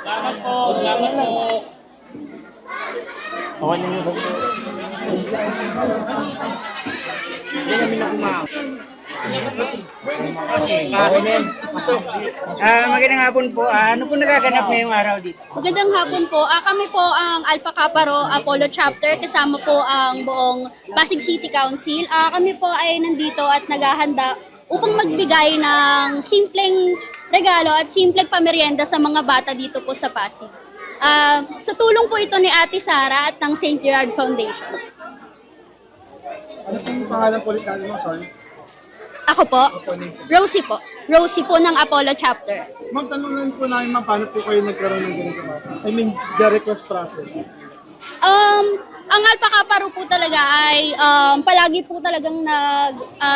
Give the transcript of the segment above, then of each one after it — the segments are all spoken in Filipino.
Salamat po, salamat po. Okay na yun. Hindi kami na kumaw. Magandang hapon po. Ano po nagaganap ngayong araw dito? Magandang hapon po. Kami po ang Alpha Kappa Rho Apollo Chapter, kasama po ang buong Pasig City Council. Kami po ay nandito at naghahanda upang magbigay ng simpleng regalo at simpleng pamerienda sa mga bata dito po sa Pasig. Sa tulong po ito ni Ate Sara at ng St. Gerard Foundation. Ano pong pangalan po ulit natin mo? Sorry. Ako po, Rosie po. Rosie po ng Apollo Chapter. Ma'am, tanong lang po namin ma'am, paano po kayo nagkaroon ng ganito ma'am? I mean, the request process. Ang Alpha Kappa Rho po talaga ay palagi po talagang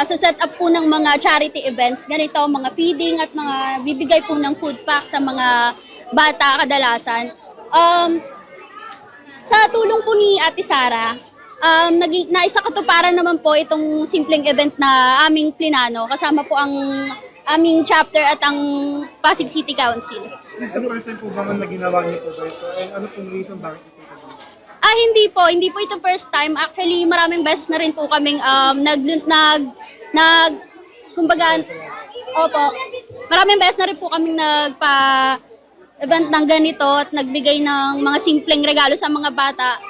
sa set up po ng mga charity events. Ganito, mga feeding at mga bibigay po ng food pack sa mga bata kadalasan. Sa tulong po ni Ate Sara, naisa katuparan naman po itong simpleng event na aming plinano. Kasama po ang aming chapter at ang Pasig City Council. Is this the first time po ba na ginawa niyo po ba ito? And ano pong reason bakit ito? Hindi po ito first time. Actually, maraming beses na rin po kaming kumbaga, opo, maraming beses na rin po kaming event ng ganito at nagbigay ng mga simpleng regalo sa mga bata.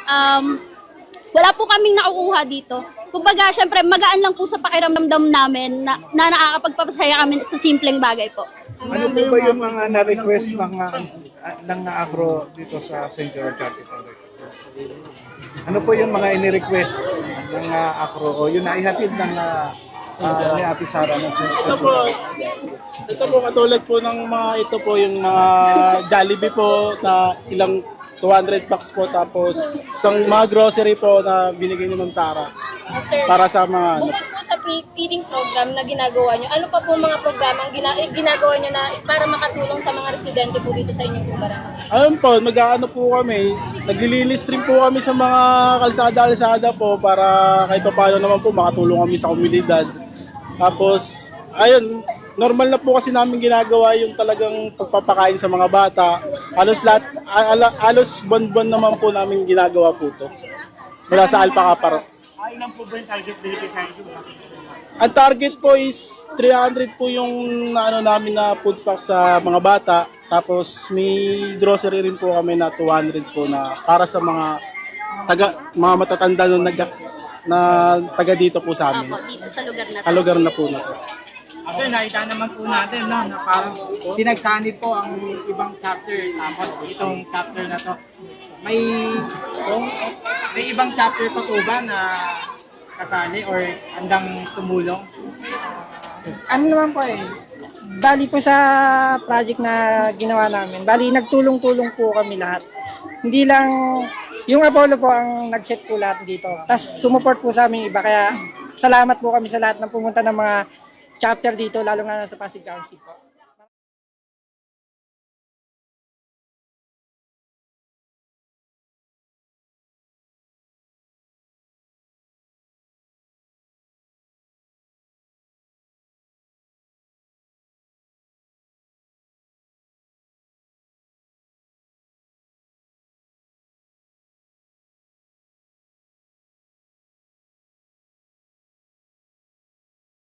Wala po kaming nakukuha dito. Kumbaga, syempre, magaan lang po sa pakiramdam namin na nakakapagpapasaya kami sa simpleng bagay po. Ano po ba yung mga na-request ng ACRO dito sa St. George Capital? Ano po yung mga ini-request ng ACRO o yung naihatid ng ni Ate Sara? Ito po katulad po ng mga ito po yung mga Jollibee po na ilang 200 packs po, tapos isang mga grocery po na binigay ni Ma'am Sara Sir, para sa mga bukod po sa feeding program na ginagawa nyo, ano pa po mga programa ang ginagawa nyo na para makatulong sa mga residente po dito sa inyong barangay? ayun po, mag-aano po kami, naglilinis rin po kami sa mga kalsada-kalsada po para kahit pa paano naman po makatulong kami sa komunidad. Tapos, ayun, normal na po kasi namin ginagawa yung talagang pagpapakain sa mga bata. Halos buwan-buwan naman po namin ginagawa po to. Mula sa Alpha Kappa Rho. Ilan po ba yung target binigay sa inyo? Ang target po is 300 po yung ano namin na food pack sa mga bata. Tapos may grocery rin po kami na 200 po na para sa mga matatanda na taga dito po sa amin. Opo, dito sa lugar na to. Sa lugar na po na to. Sir, nakita naman po natin no, na parang pinagsanib po ang ibang chapter, tapos itong chapter na to. May ibang chapter pa po ba na kasali or handang tumulong? Ano naman po bali po sa project na ginawa namin, bali nagtulong-tulong po kami lahat. Hindi lang yung Apollo po ang nag-set po lahat dito. Tapos sumuport po sa aming iba, kaya salamat po kami sa lahat ng pumunta ng mga chapter dito, lalo nga sa Pasig Council po.